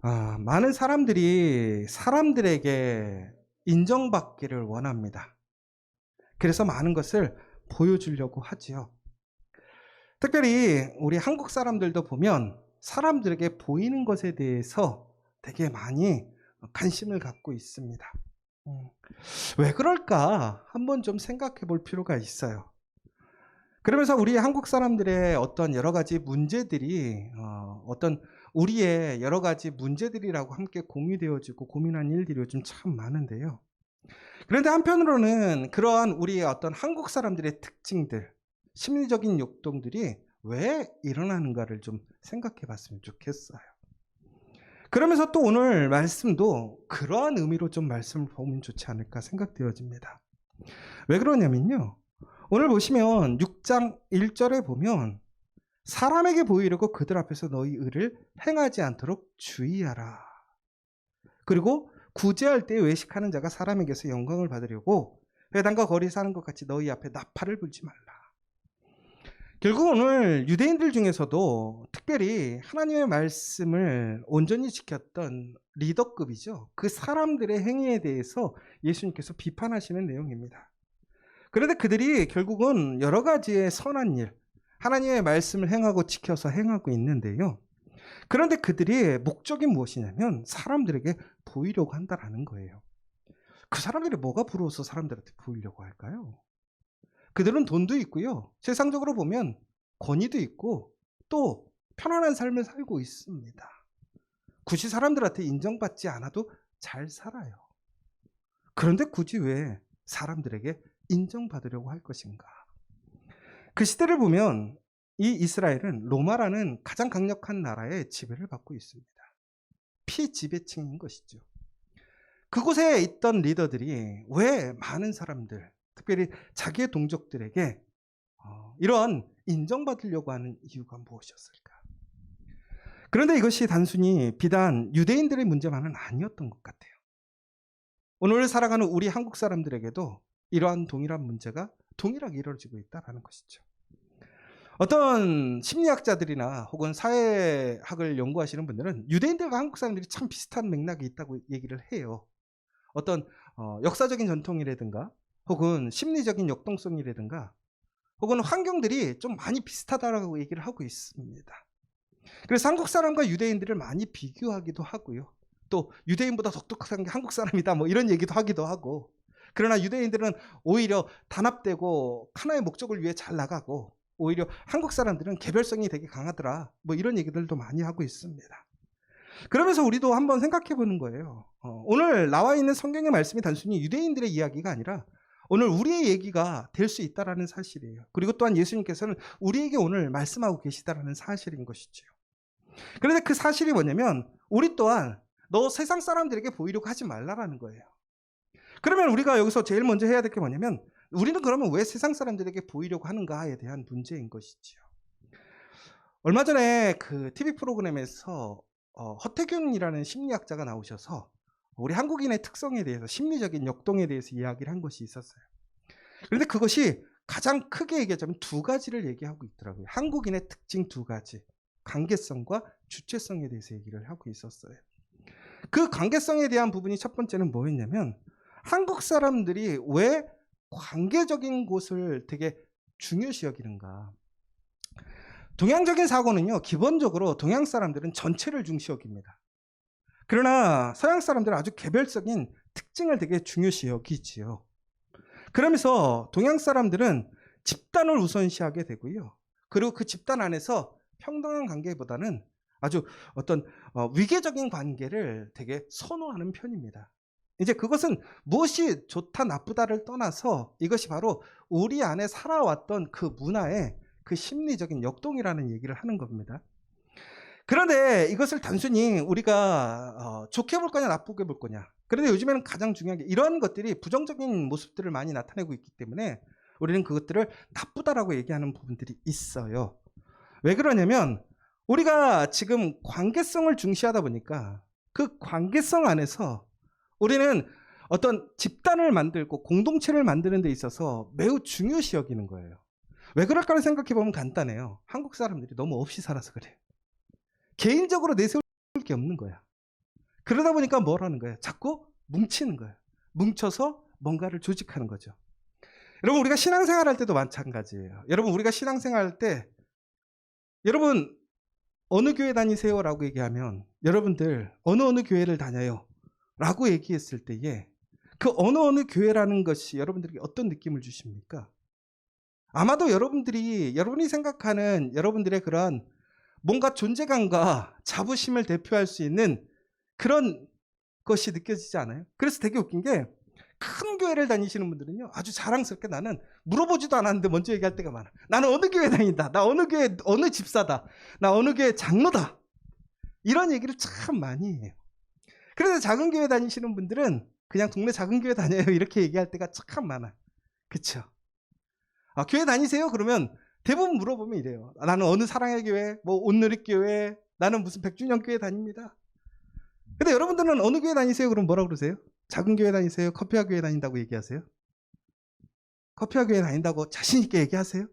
많은 사람들이 사람들에게 인정받기를 원합니다. 그래서 많은 것을 보여주려고 하지요. 특별히 우리 한국 사람들도 보면 사람들에게 보이는 것에 대해서 되게 많이 관심을 갖고 있습니다. 음, 왜 그럴까 한번 좀 생각해 볼 필요가 있어요. 그러면서 우리 한국 사람들의 어떤 여러 가지 문제들이 어떤 우리의 여러 가지 문제들이라고 함께 공유되어지고 고민한 일들이 요즘 참 많은데요. 그런데 한편으로는 그러한 우리의 어떤 한국 사람들의 특징들, 심리적인 욕동들이 왜 일어나는가를 좀 생각해 봤으면 좋겠어요. 그러면서 또 오늘 말씀도 그러한 의미로 좀 말씀을 보면 좋지 않을까 생각되어집니다. 왜 그러냐면요. 오늘 보시면 6장 1절에 보면 사람에게 보이려고 그들 앞에서 너희 의를 행하지 않도록 주의하라. 그리고 구제할 때 외식하는 자가 사람에게서 영광을 받으려고 회당과 거리 사는 것 같이 너희 앞에 나팔을 불지 말라. 결국 오늘 유대인들 중에서도 특별히 하나님의 말씀을 온전히 지켰던 리더급이죠. 그 사람들의 행위에 대해서 예수님께서 비판하시는 내용입니다. 그런데 그들이 결국은 여러 가지의 선한 일, 하나님의 말씀을 행하고 지켜서 행하고 있는데요. 그런데 그들의 목적이 무엇이냐면 사람들에게 보이려고 한다라는 거예요. 그 사람들이 뭐가 부러워서 사람들한테 보이려고 할까요? 그들은 돈도 있고요. 세상적으로 보면 권위도 있고 또 편안한 삶을 살고 있습니다. 굳이 사람들한테 인정받지 않아도 잘 살아요. 그런데 굳이 왜 사람들에게 인정받으려고 할 것인가? 그 시대를 보면 이 이스라엘은 로마라는 가장 강력한 나라의 지배를 받고 있습니다. 피지배층인 것이죠. 그곳에 있던 리더들이 왜 많은 사람들, 특별히 자기의 동족들에게 이런 인정받으려고 하는 이유가 무엇이었을까? 그런데 이것이 단순히 비단 유대인들의 문제만은 아니었던 것 같아요. 오늘 살아가는 우리 한국 사람들에게도 이러한 동일한 문제가 동일하게 이루어지고 있다는 것이죠. 어떤 심리학자들이나 혹은 사회학을 연구하시는 분들은 유대인들과 한국 사람들이 참 비슷한 맥락이 있다고 얘기를 해요. 어떤 역사적인 전통이라든가 혹은 심리적인 역동성이라든가 혹은 환경들이 좀 많이 비슷하다라고 얘기를 하고 있습니다. 그래서 한국 사람과 유대인들을 많이 비교하기도 하고요. 또 유대인보다 독특한 게 한국 사람이다 뭐 이런 얘기도 하기도 하고, 그러나 유대인들은 오히려 단합되고 하나의 목적을 위해 잘 나가고 오히려 한국 사람들은 개별성이 되게 강하더라 뭐 이런 얘기들도 많이 하고 있습니다. 그러면서 우리도 한번 생각해 보는 거예요. 오늘 나와 있는 성경의 말씀이 단순히 유대인들의 이야기가 아니라 오늘 우리의 얘기가 될 수 있다는 사실이에요. 그리고 또한 예수님께서는 우리에게 오늘 말씀하고 계시다는 사실인 것이죠. 그런데 그 사실이 뭐냐면 우리 또한 너 세상 사람들에게 보이려고 하지 말라라는 거예요. 그러면 우리가 여기서 제일 먼저 해야 될 게 뭐냐면 우리는 그러면 왜 세상 사람들에게 보이려고 하는가에 대한 문제인 것이지요. 얼마 전에 그 TV 프로그램에서 허태균이라는 심리학자가 나오셔서 우리 한국인의 특성에 대해서 심리적인 역동에 대해서 이야기를 한 것이 있었어요. 그런데 그것이 가장 크게 얘기하자면 두 가지를 얘기하고 있더라고요. 한국인의 특징 두 가지. 관계성과 주체성에 대해서 얘기를 하고 있었어요. 그 관계성에 대한 부분이 첫 번째는 뭐였냐면 한국 사람들이 왜 관계적인 곳을 되게 중요시 여기는가. 동양적인 사고는요, 기본적으로 동양 사람들은 전체를 중시 여깁니다. 그러나 서양 사람들은 아주 개별적인 특징을 되게 중요시 여기지요. 그러면서 동양 사람들은 집단을 우선시하게 되고요. 그리고 그 집단 안에서 평등한 관계보다는 아주 어떤 위계적인 관계를 되게 선호하는 편입니다. 이제 그것은 무엇이 좋다 나쁘다를 떠나서 이것이 바로 우리 안에 살아왔던 그 문화의 그 심리적인 역동이라는 얘기를 하는 겁니다. 그런데 이것을 단순히 우리가 좋게 볼 거냐 나쁘게 볼 거냐. 그런데 요즘에는 가장 중요한 게 이러한 것들이 부정적인 모습들을 많이 나타내고 있기 때문에 우리는 그것들을 나쁘다라고 얘기하는 부분들이 있어요. 왜 그러냐면 우리가 지금 관계성을 중시하다 보니까 그 관계성 안에서 우리는 어떤 집단을 만들고 공동체를 만드는 데 있어서 매우 중요시 여기는 거예요. 왜 그럴까를 생각해 보면 간단해요. 한국 사람들이 너무 없이 살아서 그래요. 개인적으로 내세울 게 없는 거야. 그러다 보니까 뭘 하는 거예요? 자꾸 뭉치는 거예요. 뭉쳐서 뭔가를 조직하는 거죠. 여러분, 우리가 신앙생활 할 때도 마찬가지예요. 여러분, 우리가 신앙생활 할 때, 여러분, 어느 교회 다니세요? 라고 얘기하면, 여러분들, 어느 교회를 다녀요? 라고 얘기했을 때에, 그 어느 교회라는 것이 여러분들에게 어떤 느낌을 주십니까? 아마도 여러분이 생각하는 여러분들의 그러한 뭔가 존재감과 자부심을 대표할 수 있는 그런 것이 느껴지지 않아요? 그래서 되게 웃긴 게, 큰 교회를 다니시는 분들은요, 아주 자랑스럽게 나는 물어보지도 않았는데 먼저 얘기할 때가 많아. 나는 어느 교회 다닌다. 나 어느 교회, 어느 집사다. 나 어느 교회 장로다. 이런 얘기를 참 많이 해요. 그래서 작은 교회 다니시는 분들은 그냥 동네 작은 교회 다녀요. 이렇게 얘기할 때가 참 많아. 그쵸? 교회 다니세요? 그러면 대부분 물어보면 이래요. 나는 어느 사랑의 교회, 뭐 온누리교회, 나는 무슨 백준영 교회 다닙니다. 근데 여러분들은 어느 교회 다니세요? 그럼 뭐라고 그러세요? 작은 교회 다니세요? 커피와 교회 다닌다고 얘기하세요? 커피와 교회 다닌다고 자신 있게 얘기하세요?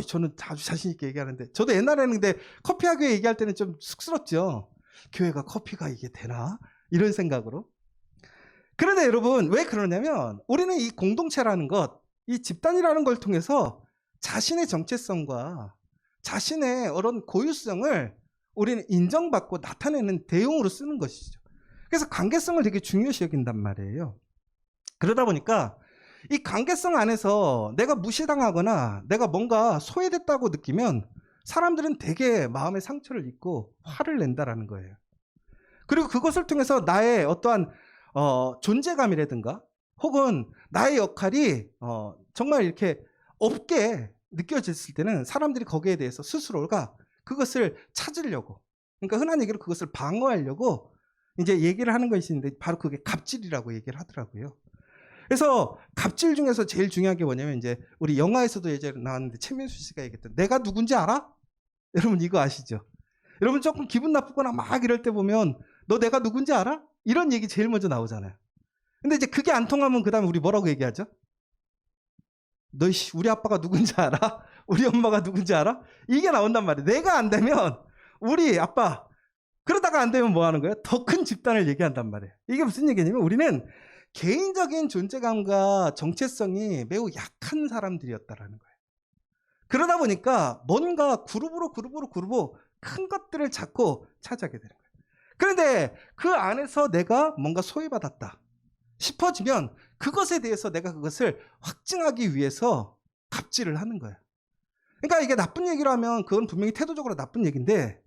저는 아주 자신 있게 얘기하는데, 저도 옛날에는 근데 커피와 교회 얘기할 때는 좀 쑥스럽죠. 교회가 커피가 이게 되나? 이런 생각으로. 그런데 여러분, 왜 그러냐면 우리는 이 공동체라는 것, 이 집단이라는 걸 통해서 자신의 정체성과 자신의 그런 고유성을 우리는 인정받고 나타내는 대용으로 쓰는 것이죠. 그래서 관계성을 되게 중요시 여긴단 말이에요. 그러다 보니까 이 관계성 안에서 내가 무시당하거나 내가 뭔가 소외됐다고 느끼면 사람들은 되게 마음의 상처를 입고 화를 낸다라는 거예요. 그리고 그것을 통해서 나의 어떠한 존재감이라든가 혹은 나의 역할이 정말 이렇게 없게 느껴졌을 때는 사람들이 거기에 대해서 스스로가 그것을 찾으려고, 그러니까 흔한 얘기로 그것을 방어하려고 이제 얘기를 하는 것이 있는데, 바로 그게 갑질이라고 얘기를 하더라고요. 그래서 갑질 중에서 제일 중요한 게 뭐냐면, 이제 우리 영화에서도 예전에 나왔는데 최민수 씨가 얘기했던 내가 누군지 알아? 여러분 이거 아시죠? 여러분 조금 기분 나쁘거나 막 이럴 때 보면 너 내가 누군지 알아? 이런 얘기 제일 먼저 나오잖아요. 근데 이제 그게 안 통하면 그 다음에 우리 뭐라고 얘기하죠? 너 우리 아빠가 누군지 알아? 우리 엄마가 누군지 알아? 이게 나온단 말이에요. 내가 안 되면 우리 아빠, 그러다가 안 되면 뭐 하는 거예요? 더 큰 집단을 얘기한단 말이에요. 이게 무슨 얘기냐면 우리는 개인적인 존재감과 정체성이 매우 약한 사람들이었다라는 거예요. 그러다 보니까 뭔가 그룹으로 큰 것들을 자꾸 차지하게 되는 거예요. 그런데 그 안에서 내가 뭔가 소외받았다 싶어지면 그것에 대해서 내가 그것을 확증하기 위해서 갑질을 하는 거예요. 그러니까 이게 나쁜 얘기로 하면 그건 분명히 태도적으로 나쁜 얘기인데,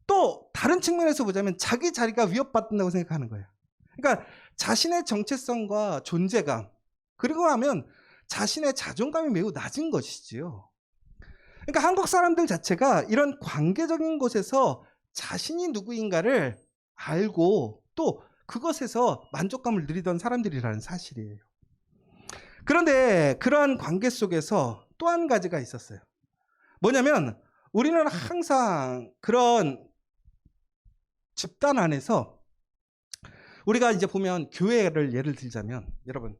또 다른 측면에서 보자면 자기 자리가 위협받는다고 생각하는 거예요. 그러니까 자신의 정체성과 존재감, 그리고 하면 자신의 자존감이 매우 낮은 것이지요. 그러니까 한국 사람들 자체가 이런 관계적인 곳에서 자신이 누구인가를 알고 또 그것에서 만족감을 누리던 사람들이라는 사실이에요. 그런데 그러한 관계 속에서 또 한 가지가 있었어요. 뭐냐면 우리는 항상 그런 집단 안에서, 우리가 이제 보면 교회를 예를 들자면, 여러분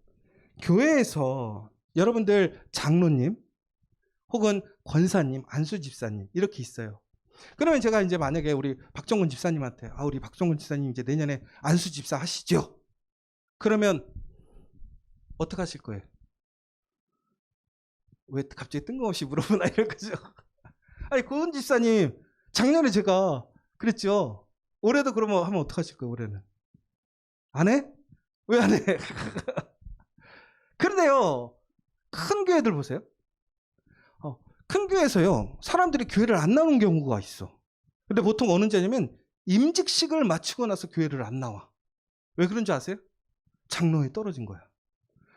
교회에서 여러분들 장로님 혹은 권사님, 안수 집사님 이렇게 있어요. 그러면 제가 이제 만약에 우리 박정근 집사님한테 우리 박정근 집사님 이제 내년에 안수 집사 하시죠? 그러면 어떻게 하실 거예요? 왜 갑자기 뜬금없이 물어보나 이럴 거죠. 아니 고은 집사님 작년에 제가 그랬죠. 올해도 그러면 하면 어떻게 하실 거예요? 올해는 안 해? 왜 안 해? 그런데요, 큰 교회들 보세요. 큰 교회에서요, 사람들이 교회를 안 나오는 경우가 있어. 근데 보통 어느 때냐면 임직식을 마치고 나서 교회를 안 나와. 왜 그런 줄 아세요? 장로에 떨어진 거야.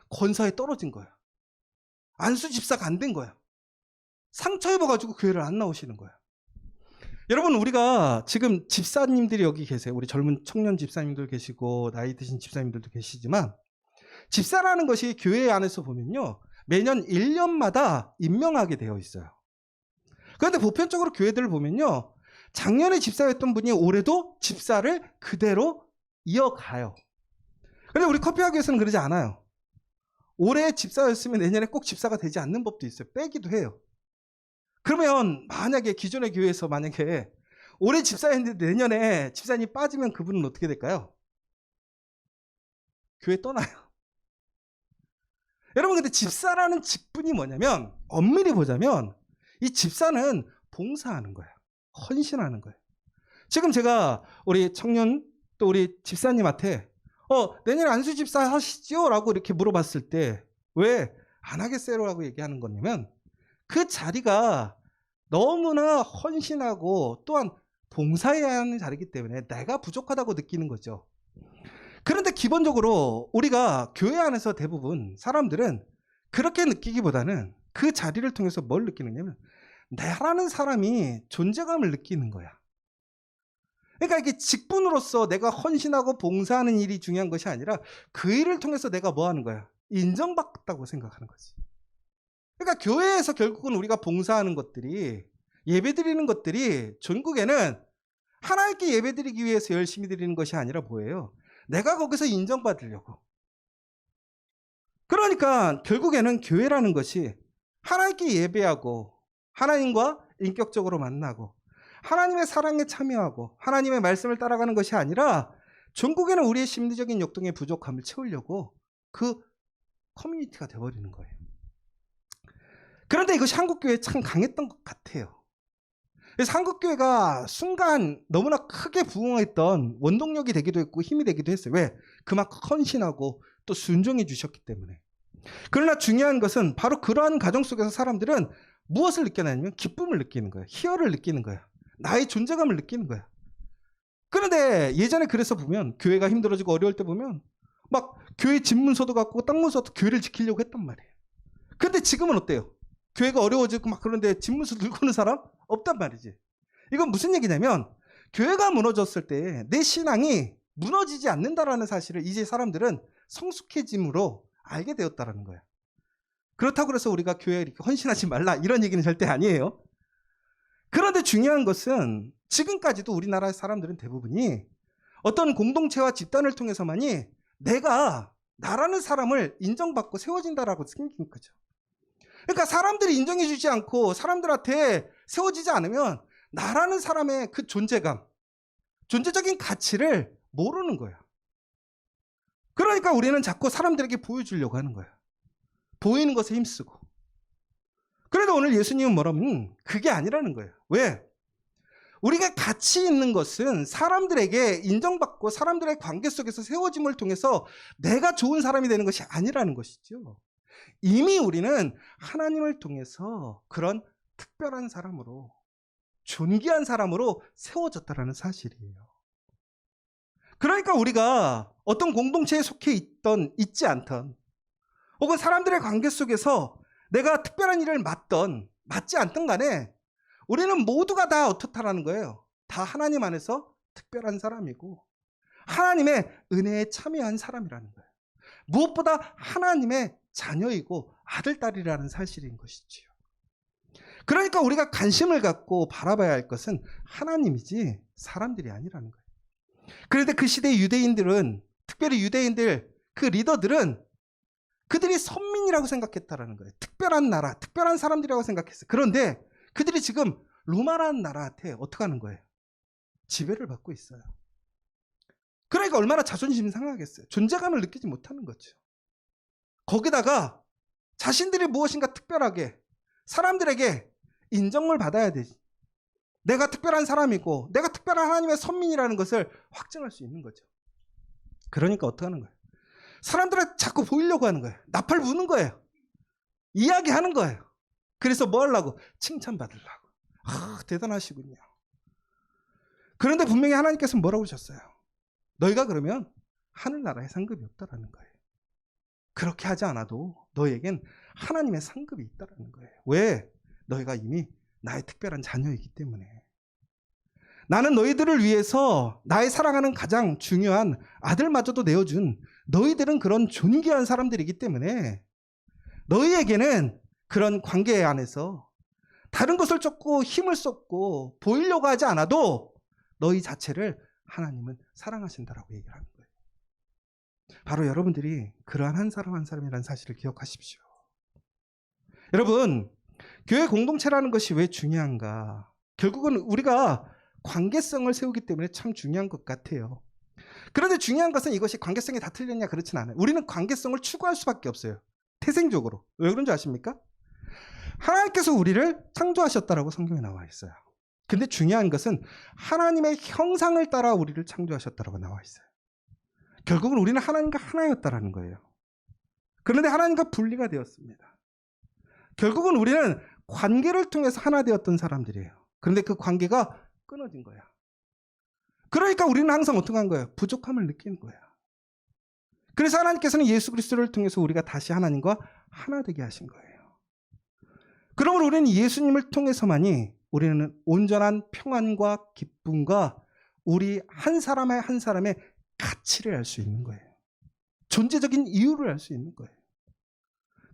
권사에 떨어진 거야. 안수 집사가 안 된 거야. 상처 입어가지고 교회를 안 나오시는 거야. 여러분, 우리가 지금 집사님들이 여기 계세요. 우리 젊은 청년 집사님들 계시고 나이 드신 집사님들도 계시지만, 집사라는 것이 교회 안에서 보면요, 매년 1년마다 임명하게 되어 있어요. 그런데 보편적으로 교회들을 보면요, 작년에 집사였던 분이 올해도 집사를 그대로 이어가요. 그런데 우리 커피와 교회에서는 그러지 않아요. 올해 집사였으면 내년에 꼭 집사가 되지 않는 법도 있어요. 빼기도 해요. 그러면 만약에 기존의 교회에서 만약에 올해 집사였는데 내년에 집사님이 빠지면 그분은 어떻게 될까요? 교회 떠나요. 여러분, 근데 집사라는 직분이 뭐냐면, 엄밀히 보자면 이 집사는 봉사하는 거예요. 헌신하는 거예요. 지금 제가 우리 청년 또 우리 집사님한테 내년에 안수 집사 하시죠? 라고 이렇게 물어봤을 때 왜 안 하겠어요? 라고 얘기하는 거냐면, 그 자리가 너무나 헌신하고 또한 봉사해야 하는 자리이기 때문에 내가 부족하다고 느끼는 거죠. 그런데 기본적으로 우리가 교회 안에서 대부분 사람들은 그렇게 느끼기보다는 그 자리를 통해서 뭘 느끼느냐면, 나라는 사람이 존재감을 느끼는 거야. 그러니까 이게 직분으로서 내가 헌신하고 봉사하는 일이 중요한 것이 아니라 그 일을 통해서 내가 뭐 하는 거야? 인정받았다고 생각하는 거지. 그러니까 교회에서 결국은 우리가 봉사하는 것들이, 예배드리는 것들이 전국에는 하나님께 예배드리기 위해서 열심히 드리는 것이 아니라 뭐예요? 내가 거기서 인정받으려고. 그러니까 결국에는 교회라는 것이 하나님께 예배하고 하나님과 인격적으로 만나고 하나님의 사랑에 참여하고 하나님의 말씀을 따라가는 것이 아니라 전국에는 우리의 심리적인 역동의 부족함을 채우려고 그 커뮤니티가 되어버리는 거예요. 그런데 이것이 한국교회에 참 강했던 것 같아요. 그래서 한국교회가 순간 너무나 크게 부흥했던 원동력이 되기도 했고 힘이 되기도 했어요. 왜? 그만큼 헌신하고 또 순종해 주셨기 때문에. 그러나 중요한 것은 바로 그러한 가정 속에서 사람들은 무엇을 느껴내냐면 기쁨을 느끼는 거예요. 희열을 느끼는 거예요. 나의 존재감을 느끼는 거예요. 그런데 예전에 그래서 보면 교회가 힘들어지고 어려울 때 보면 막 교회 집문서도 갖고 땅 문서도 교회를 지키려고 했단 말이에요. 그런데 지금은 어때요? 교회가 어려워지고 막 그런데 집문서 들고 오는 사람 없단 말이지. 이건 무슨 얘기냐면 교회가 무너졌을 때 내 신앙이 무너지지 않는다라는 사실을 이제 사람들은 성숙해짐으로 알게 되었다라는 거예요. 그렇다고 해서 우리가 교회에 이렇게 헌신하지 말라 이런 얘기는 절대 아니에요. 그런데 중요한 것은 지금까지도 우리나라 사람들은 대부분이 어떤 공동체와 집단을 통해서만이 내가 나라는 사람을 인정받고 세워진다라고 생긴 거죠. 그러니까 사람들이 인정해 주지 않고 사람들한테 세워지지 않으면 나라는 사람의 그 존재감, 존재적인 가치를 모르는 거예요. 그러니까 우리는 자꾸 사람들에게 보여주려고 하는 거예요. 보이는 것에 힘쓰고. 그래도 오늘 예수님은 뭐라면 그게 아니라는 거예요. 왜? 우리가 가치 있는 것은 사람들에게 인정받고 사람들의 관계 속에서 세워짐을 통해서 내가 좋은 사람이 되는 것이 아니라는 것이죠. 이미 우리는 하나님을 통해서 그런 특별한 사람으로, 존귀한 사람으로 세워졌다는 사실이에요. 그러니까 우리가 어떤 공동체에 속해 있지 않던, 혹은 사람들의 관계 속에서 내가 특별한 일을 맡지 않던 간에 우리는 모두가 다 어떻다라는 거예요. 다 하나님 안에서 특별한 사람이고 하나님의 은혜에 참여한 사람이라는 거예요. 무엇보다 하나님의 자녀이고 아들, 딸이라는 사실인 것이지요. 그러니까 우리가 관심을 갖고 바라봐야 할 것은 하나님이지 사람들이 아니라는 거예요. 그런데 그 시대의 유대인들은, 특별히 유대인들 그 리더들은 그들이 선민이라고 생각했다라는 거예요. 특별한 나라, 특별한 사람들이라고 생각했어요. 그런데 그들이 지금 로마라는 나라한테 어떻게 하는 거예요? 지배를 받고 있어요. 그러니까 얼마나 자존심이 상하겠어요. 존재감을 느끼지 못하는 거죠. 거기다가 자신들이 무엇인가 특별하게 사람들에게 인정을 받아야 되지. 내가 특별한 사람이고 내가 특별한 하나님의 선민이라는 것을 확증할 수 있는 거죠. 그러니까 어떻게 하는 거예요? 사람들을 자꾸 보이려고 하는 거예요. 나팔 부는 거예요. 이야기하는 거예요. 그래서 뭐 하려고? 칭찬받으려고. 대단하시군요. 그런데 분명히 하나님께서는 뭐라고 하셨어요? 너희가 그러면 하늘나라에 상급이 없다라는 거예요. 그렇게 하지 않아도 너희에겐 하나님의 상급이 있다라는 거예요. 왜? 너희가 이미 나의 특별한 자녀이기 때문에. 나는 너희들을 위해서 나의 사랑하는 가장 중요한 아들마저도 내어준 너희들은 그런 존귀한 사람들이기 때문에 너희에게는 그런 관계 안에서 다른 것을 쫓고 힘을 쏟고 보이려고 하지 않아도 너희 자체를 하나님은 사랑하신다라고 얘기를 하는 거예요. 바로 여러분들이 그러한 한 사람 한 사람이라는 사실을 기억하십시오. 여러분, 교회 공동체라는 것이 왜 중요한가? 결국은 우리가 관계성을 세우기 때문에 참 중요한 것 같아요. 그런데 중요한 것은 이것이 관계성이 다 틀렸냐 그렇진 않아요. 우리는 관계성을 추구할 수밖에 없어요. 태생적으로. 왜 그런 줄 아십니까? 하나님께서 우리를 창조하셨다라고 성경에 나와 있어요. 근데 중요한 것은 하나님의 형상을 따라 우리를 창조하셨다라고 나와 있어요. 결국은 우리는 하나님과 하나였다라는 거예요. 그런데 하나님과 분리가 되었습니다. 결국은 우리는 관계를 통해서 하나 되었던 사람들이에요. 그런데 그 관계가 끊어진 거야. 그러니까 우리는 항상 어떻게 한 거예요? 부족함을 느끼는 거예요. 그래서 하나님께서는 예수 그리스도를 통해서 우리가 다시 하나님과 하나 되게 하신 거예요. 그러므로 우리는 예수님을 통해서만이 우리는 온전한 평안과 기쁨과 우리 한 사람의 한 사람의 가치를 알 수 있는 거예요. 존재적인 이유를 알 수 있는 거예요.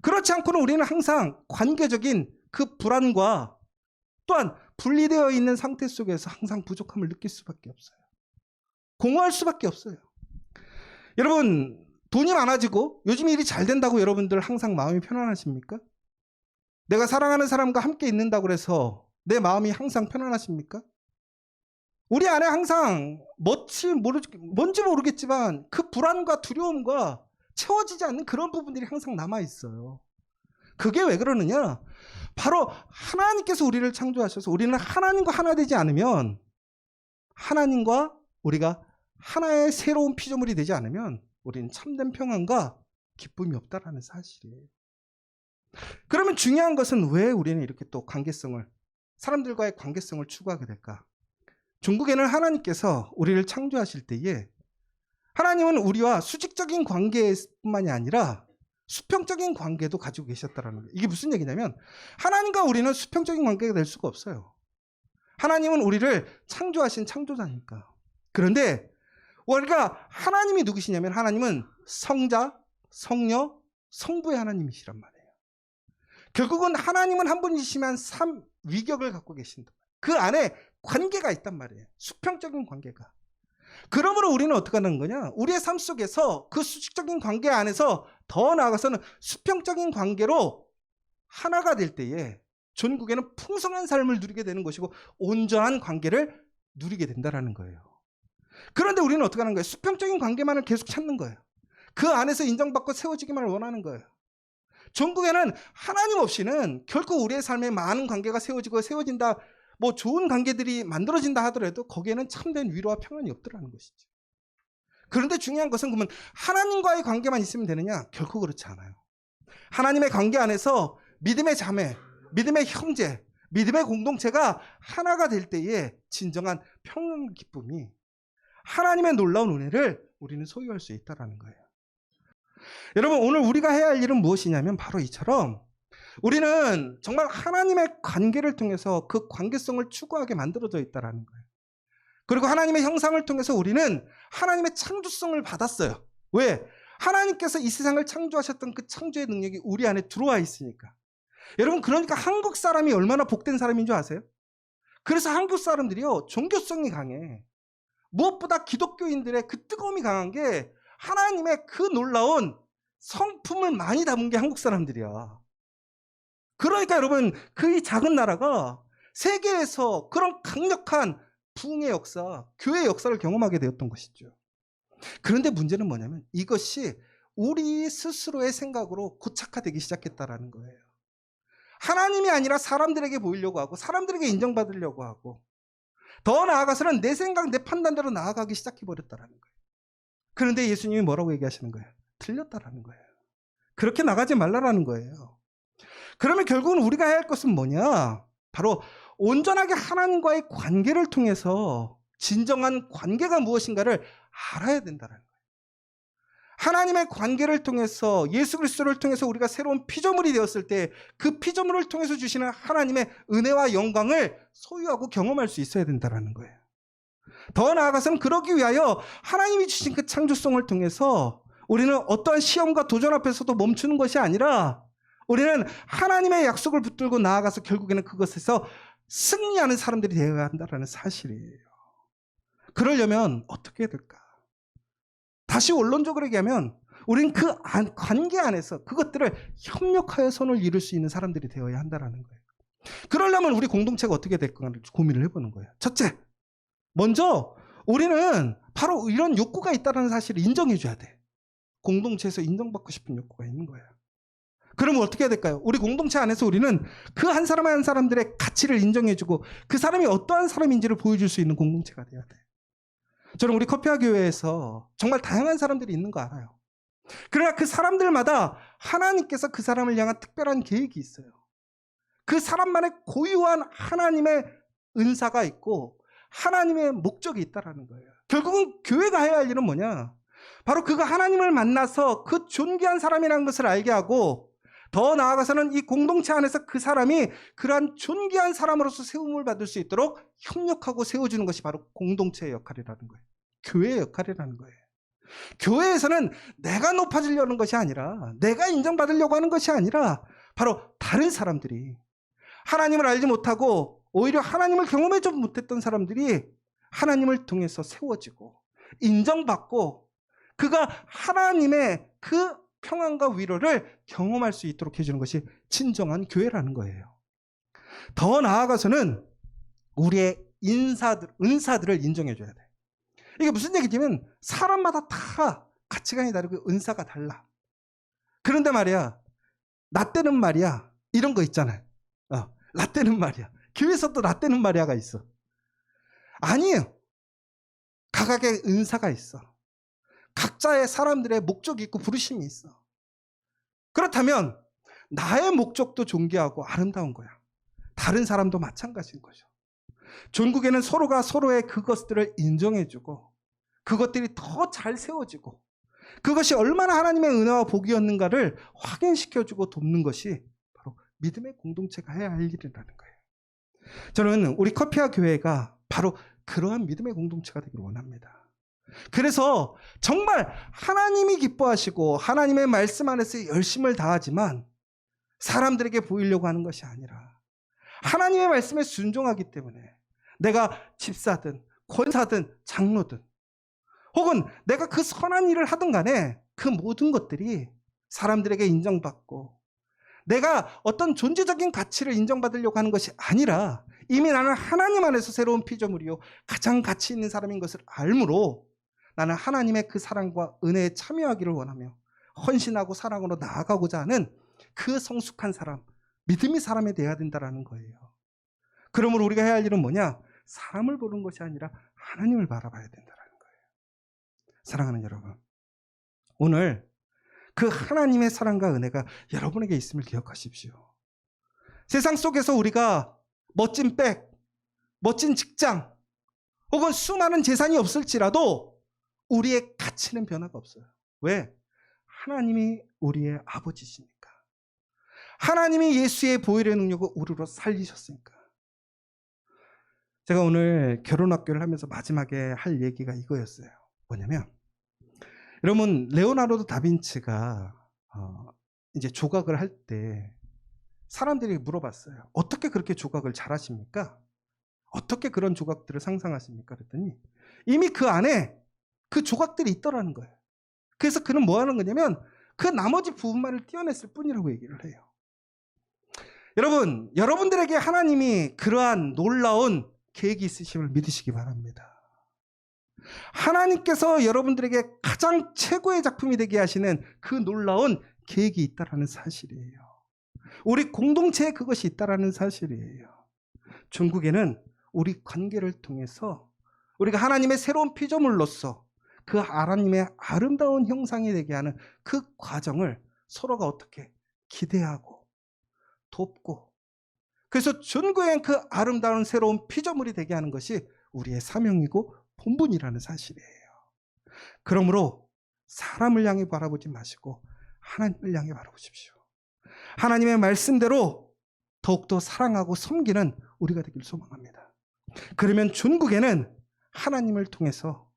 그렇지 않고는 우리는 항상 관계적인 그 불안과 또한 분리되어 있는 상태 속에서 항상 부족함을 느낄 수밖에 없어요. 공허할 수밖에 없어요. 여러분, 돈이 많아지고 요즘 일이 잘 된다고 여러분들 항상 마음이 편안하십니까? 내가 사랑하는 사람과 함께 있는다고 해서 내 마음이 항상 편안하십니까? 우리 안에 항상 뭔지 모르겠지만 그 불안과 두려움과 채워지지 않는 그런 부분들이 항상 남아있어요. 그게 왜 그러느냐? 바로 하나님께서 우리를 창조하셔서 우리는 하나님과 하나 되지 않으면, 하나님과 우리가 하나의 새로운 피조물이 되지 않으면 우리는 참된 평안과 기쁨이 없다라는 사실이에요. 그러면 중요한 것은 왜 우리는 이렇게 또 사람들과의 관계성을 추구하게 될까? 종국에는 하나님께서 우리를 창조하실 때에 하나님은 우리와 수직적인 관계뿐만이 아니라 수평적인 관계도 가지고 계셨다는 거예요. 이게 무슨 얘기냐면 하나님과 우리는 수평적인 관계가 될 수가 없어요. 하나님은 우리를 창조하신 창조자니까. 그런데 우리가 하나님이 누구시냐면 하나님은 성자, 성녀, 성부의 하나님이시란 말이에요. 결국은 하나님은 한 분이시지만 3위격을 갖고 계신다. 그 안에 관계가 있단 말이에요. 수평적인 관계가. 그러므로 우리는 어떻게 하는 거냐? 우리의 삶 속에서 그 수직적인 관계 안에서 더 나아가서는 수평적인 관계로 하나가 될 때에 전국에는 풍성한 삶을 누리게 되는 것이고 온전한 관계를 누리게 된다는 거예요. 그런데 우리는 어떻게 하는 거예요? 수평적인 관계만을 계속 찾는 거예요. 그 안에서 인정받고 세워지기만을 원하는 거예요. 전국에는 하나님 없이는 결코 우리의 삶에 많은 관계가 세워진다, 뭐 좋은 관계들이 만들어진다 하더라도 거기에는 참된 위로와 평안이 없더라는 것이죠. 그런데 중요한 것은 그러면 하나님과의 관계만 있으면 되느냐? 결코 그렇지 않아요. 하나님의 관계 안에서 믿음의 자매, 믿음의 형제, 믿음의 공동체가 하나가 될 때에 진정한 평안과 기쁨이, 하나님의 놀라운 은혜를 우리는 소유할 수 있다는 거예요. 여러분, 오늘 우리가 해야 할 일은 무엇이냐면 바로 이처럼 우리는 정말 하나님의 관계를 통해서 그 관계성을 추구하게 만들어져 있다는 거예요. 그리고 하나님의 형상을 통해서 우리는 하나님의 창조성을 받았어요. 왜? 하나님께서 이 세상을 창조하셨던 그 창조의 능력이 우리 안에 들어와 있으니까. 여러분, 그러니까 한국 사람이 얼마나 복된 사람인 줄 아세요? 그래서 한국 사람들이요, 종교성이 강해. 무엇보다 기독교인들의 그 뜨거움이 강한 게 하나님의 그 놀라운 성품을 많이 담은 게 한국 사람들이야. 그러니까 여러분, 그 작은 나라가 세계에서 그런 강력한 부흥의 역사, 교회의 역사를 경험하게 되었던 것이죠. 그런데 문제는 뭐냐면 이것이 우리 스스로의 생각으로 고착화되기 시작했다라는 거예요. 하나님이 아니라 사람들에게 보이려고 하고 사람들에게 인정받으려고 하고 더 나아가서는 내 생각, 내 판단대로 나아가기 시작해버렸다라는 거예요. 그런데 예수님이 뭐라고 얘기하시는 거예요? 틀렸다라는 거예요. 그렇게 나가지 말라라는 거예요. 그러면 결국은 우리가 해야 할 것은 뭐냐? 바로 온전하게 하나님과의 관계를 통해서 진정한 관계가 무엇인가를 알아야 된다는 거예요. 하나님의 관계를 통해서 예수 그리스도를 통해서 우리가 새로운 피조물이 되었을 때 그 피조물을 통해서 주시는 하나님의 은혜와 영광을 소유하고 경험할 수 있어야 된다는 거예요. 더 나아가서는 그러기 위하여 하나님이 주신 그 창조성을 통해서 우리는 어떠한 시험과 도전 앞에서도 멈추는 것이 아니라 우리는 하나님의 약속을 붙들고 나아가서 결국에는 그것에서 승리하는 사람들이 되어야 한다는 사실이에요. 그러려면 어떻게 해야 될까? 다시 원론적으로 얘기하면 우리는 그 관계 안에서 그것들을 협력하여 선을 이룰 수 있는 사람들이 되어야 한다는 거예요. 그러려면 우리 공동체가 어떻게 될까 고민을 해보는 거예요. 첫째, 먼저 우리는 바로 이런 욕구가 있다는 사실을 인정해 줘야 돼. 공동체에서 인정받고 싶은 욕구가 있는 거예요. 그러면 어떻게 해야 될까요? 우리 공동체 안에서 우리는 그 한 사람 한 사람들의 가치를 인정해주고 그 사람이 어떠한 사람인지를 보여줄 수 있는 공동체가 돼야 돼. 저는 우리 커피와 교회에서 정말 다양한 사람들이 있는 거 알아요. 그러나 그 사람들마다 하나님께서 그 사람을 향한 특별한 계획이 있어요. 그 사람만의 고유한 하나님의 은사가 있고 하나님의 목적이 있다라는 거예요. 결국은 교회가 해야 할 일은 뭐냐? 바로 그가 하나님을 만나서 그 존귀한 사람이라는 것을 알게 하고 더 나아가서는 이 공동체 안에서 그 사람이 그러한 존귀한 사람으로서 세움을 받을 수 있도록 협력하고 세워주는 것이 바로 공동체의 역할이라는 거예요. 교회의 역할이라는 거예요. 교회에서는 내가 높아지려는 것이 아니라 내가 인정받으려고 하는 것이 아니라 바로 다른 사람들이 하나님을 알지 못하고 오히려 하나님을 경험하지 못했던 사람들이 하나님을 통해서 세워지고 인정받고 그가 하나님의 그 평안과 위로를 경험할 수 있도록 해주는 것이 진정한 교회라는 거예요. 더 나아가서는 우리의 은사들을 인정해줘야 돼. 이게 무슨 얘기냐면 사람마다 다 가치관이 다르고 은사가 달라. 그런데 말이야, 나 때는 말이야 이런 거 있잖아요. 나 때는 말이야. 교회에서도 나 때는 말이야가 있어. 아니에요. 각각의 은사가 있어. 각자의 사람들의 목적이 있고 부르심이 있어. 그렇다면 나의 목적도 존귀하고 아름다운 거야. 다른 사람도 마찬가지인 거죠. 종국에는 서로가 서로의 그것들을 인정해주고 그것들이 더 잘 세워지고 그것이 얼마나 하나님의 은혜와 복이었는가를 확인시켜주고 돕는 것이 바로 믿음의 공동체가 해야 할 일이라는 거예요. 저는 우리 커피와 교회가 바로 그러한 믿음의 공동체가 되기를 원합니다. 그래서 정말 하나님이 기뻐하시고 하나님의 말씀 안에서 열심을 다하지만 사람들에게 보이려고 하는 것이 아니라 하나님의 말씀에 순종하기 때문에 내가 집사든 권사든 장로든 혹은 내가 그 선한 일을 하든 간에 그 모든 것들이 사람들에게 인정받고 내가 어떤 존재적인 가치를 인정받으려고 하는 것이 아니라 이미 나는 하나님 안에서 새로운 피조물이요 가장 가치 있는 사람인 것을 알므로 나는 하나님의 그 사랑과 은혜에 참여하기를 원하며 헌신하고 사랑으로 나아가고자 하는 그 성숙한 사람, 믿음이 사람이 돼야 된다는 거예요. 그러므로 우리가 해야 할 일은 뭐냐? 사람을 보는 것이 아니라 하나님을 바라봐야 된다는 거예요. 사랑하는 여러분, 오늘 그 하나님의 사랑과 은혜가 여러분에게 있음을 기억하십시오. 세상 속에서 우리가 멋진 백, 멋진 직장 혹은 수많은 재산이 없을지라도 우리의 가치는 변화가 없어요. 왜? 하나님이 우리의 아버지시니까. 하나님이 예수의 보혈의 능력을 우리로 살리셨으니까. 제가 오늘 결혼학교를 하면서 마지막에 할 얘기가 이거였어요. 뭐냐면 여러분 레오나르도 다빈치가 이제 조각을 할 때 사람들이 물어봤어요. 어떻게 그렇게 조각을 잘하십니까? 어떻게 그런 조각들을 상상하십니까? 그랬더니 이미 그 안에 그 조각들이 있더라는 거예요. 그래서 그는 뭐 하는 거냐면 그 나머지 부분만을 띄어냈을 뿐이라고 얘기를 해요. 여러분, 여러분들에게 하나님이 그러한 놀라운 계획이 있으심을 믿으시기 바랍니다. 하나님께서 여러분들에게 가장 최고의 작품이 되게 하시는 그 놀라운 계획이 있다라는 사실이에요. 우리 공동체에 그것이 있다라는 사실이에요. 중국에는 우리 관계를 통해서 우리가 하나님의 새로운 피조물로서 그 하나님의 아름다운 형상이 되게 하는 그 과정을 서로가 어떻게 기대하고 돕고 그래서 존귀한 그 아름다운 새로운 피조물이 되게 하는 것이 우리의 사명이고 본분이라는 사실이에요. 그러므로 사람을 향해 바라보지 마시고 하나님을 향해 바라보십시오. 하나님의 말씀대로 더욱더 사랑하고 섬기는 우리가 되길 소망합니다. 그러면 중국에는 하나님을 통해서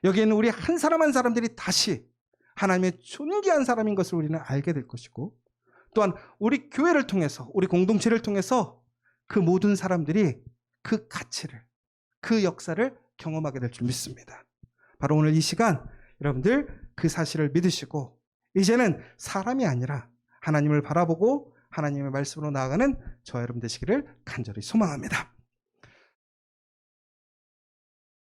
여기에는 우리 한 사람 한 사람들이 다시 하나님의 존귀한 사람인 것을 우리는 알게 될 것이고 또한 우리 교회를 통해서 우리 공동체를 통해서 그 모든 사람들이 그 가치를 그 역사를 경험하게 될 줄 믿습니다. 바로 오늘 이 시간 여러분들 그 사실을 믿으시고 이제는 사람이 아니라 하나님을 바라보고 하나님의 말씀으로 나아가는 저와 여러분 되시기를 간절히 소망합니다.